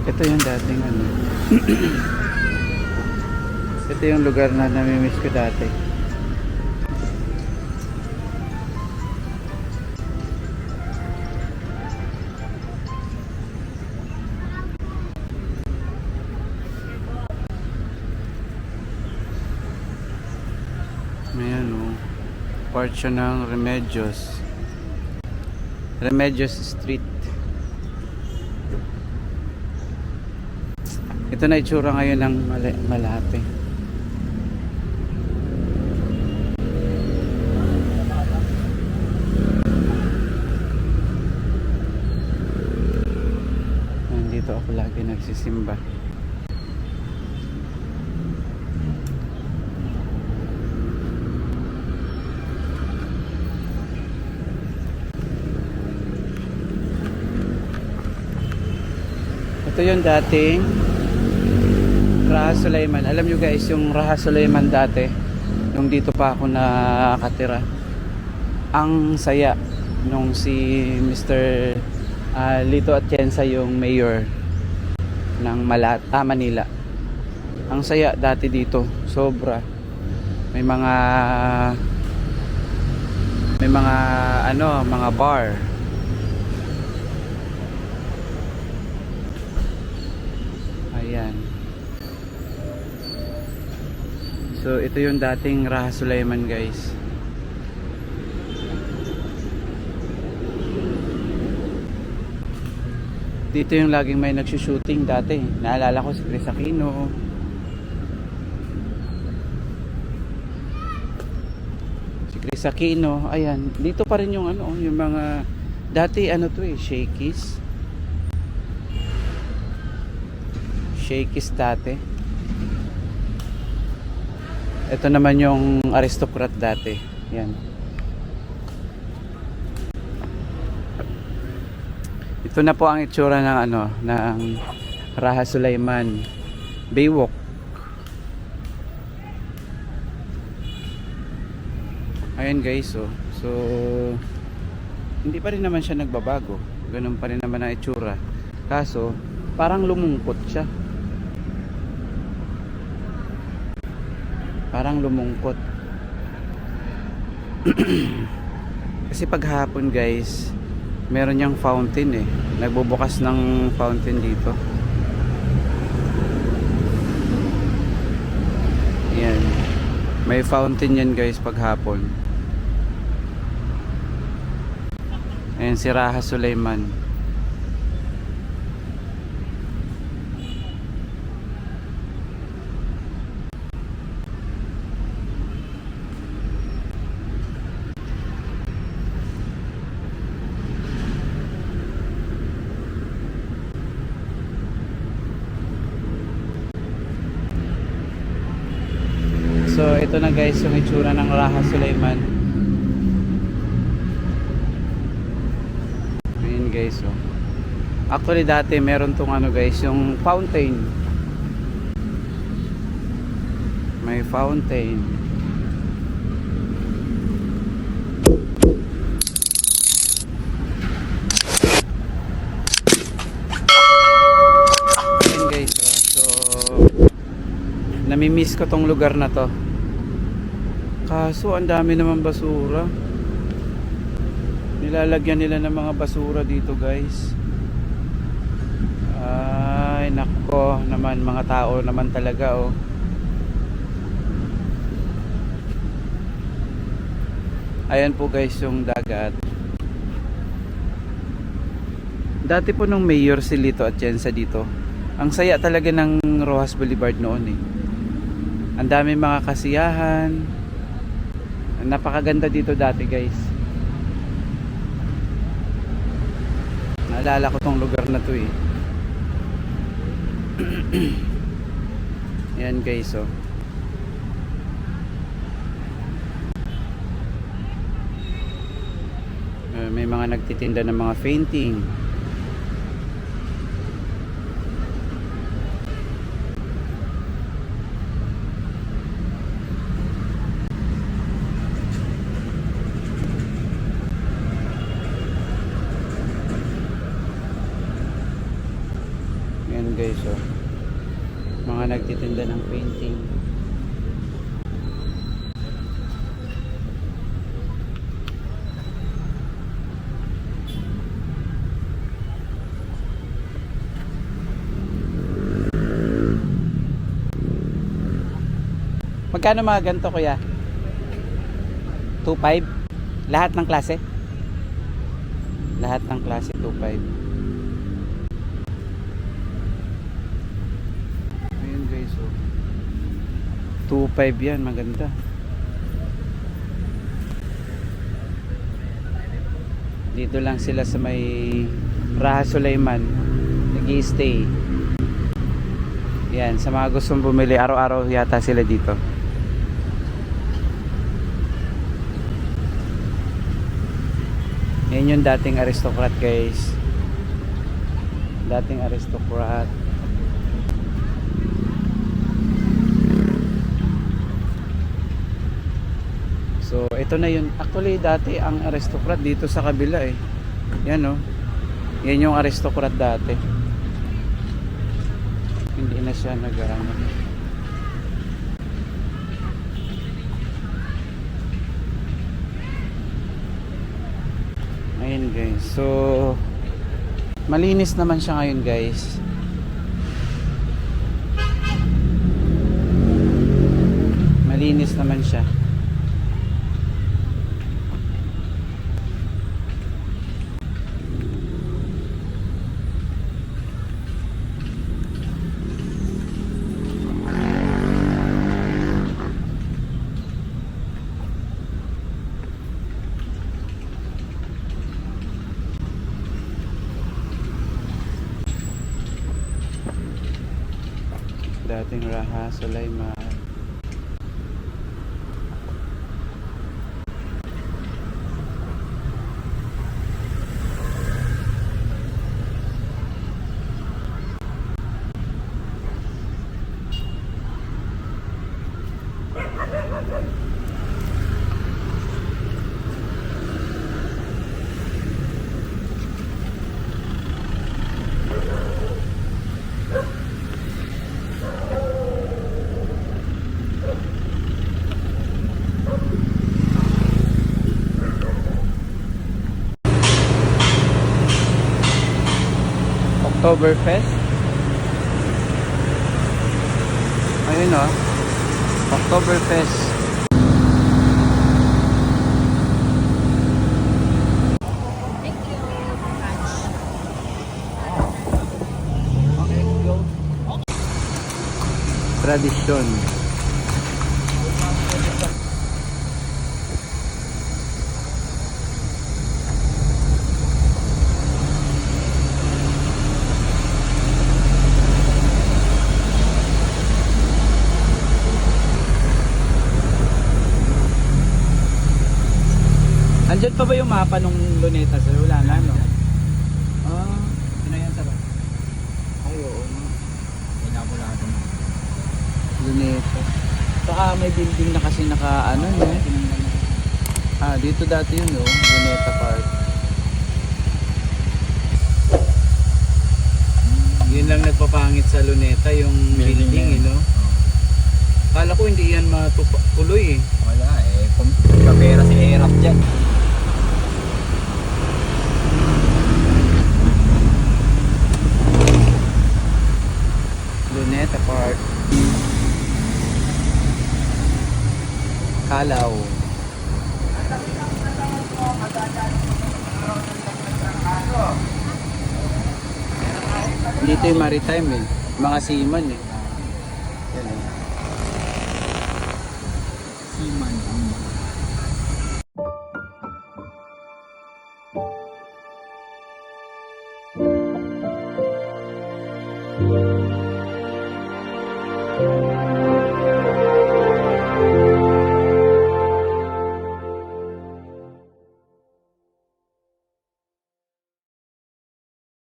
Ito yung dating ano. Ito yung lugar na namimiss ko dati. Ayan o. Part siya ng Remedios. Remedios Street. Ito na itsura ngayon ng Malate. Nandito ako lagi nagsisimba. Ito yung dating Raha Sulaiman. Alam nyo guys, yung Raha Sulaiman dati, nung dito pa ako nakatira, ang saya nung si Mr. Lito Atienza yung mayor ng Manila. Ang saya dati dito, sobra. May mga mga bar. Ayan. So ito yung dating Raha Sulaiman guys. Dito yung laging may nagsushooting dati. Naalala ko si Chris Aquino. Si Chris Aquino, ayan. Dito pa rin yung ano, yung mga dati ano to eh, Shakey's. Shakey's dati. Ito naman yung Aristocrat dati. Yan. Ito na po ang itsura ng ano, ng Raha Sulaiman Baywalk. Ayan guys, oh. So hindi pa rin naman siya nagbabago. Ganun pa rin naman ang itsura. Kaso parang lumungkot siya. Parang lumungkot. Kasi paghapon guys, meron niyang fountain eh. Nagbubukas ng fountain dito. Yan. May fountain yan guys paghapon. Ayan si Raha Sulaiman. So ito na guys yung itsura ng Raha Sulaiman. Ayun guys oh. Actually dati meron tong ano guys, yung fountain. May fountain. Ayun guys oh. So namimiss ko tong lugar na to. Kaso ang dami naman basura. Nilalagyan nila ng mga basura dito guys. Ay nako naman, mga tao naman talaga oh. Ayan po guys yung dagat. Dati po nung mayor si Lito Atienza dito, ang saya talaga ng Roxas Boulevard noon eh. Ang dami mga kasiyahan. Napakaganda dito dati guys. Naalala ko tong lugar na to eh. Yan guys oh. May mga nagtitinda ng mga painting. Ayan guys, oh. Mga nagtitinda ng painting. Magkano mga ganito kuya? 2.5? Lahat ng klase? Lahat ng klase 2.5. Ayun guys, oh. 2.5 yan, maganda. Dito lang sila sa may Raha Sulaiman, nag-i-stay. Yan, sa mga gustong bumili, araw-araw yata sila dito. Yan yung dating aristocrat guys. Dating aristocrat. So ito na yun. Actually dati ang aristocrat dito sa kabila eh. Yan oh. Yan yung aristocrat dati. Hindi na siya nag-ano. Ayun guys. So malinis naman siya ngayon guys. Malinis naman siya. Dating Raha Sulaiman. Oktoberfest. Ayun oh. Oktoberfest. Thank you much. Tradisyon. Andyan pa ba yung mapa nung Luneta sir? Wala na, no? Ah, Sino yan sa ba? ay oo. Inabulado na. Luneta. Saka may building na kasi naka ano, no? Ah, dito dati yun, no? Luneta Park. Yun lang nagpapangit sa Luneta, yung building, no? Kala ko hindi yan matuloy eh. Wala eh. Kung kapera si Erap dyan. Luneta Park. Kalaw. Dito yung maritime eh. Mga seaman eh. Yan eh. Siman. Thank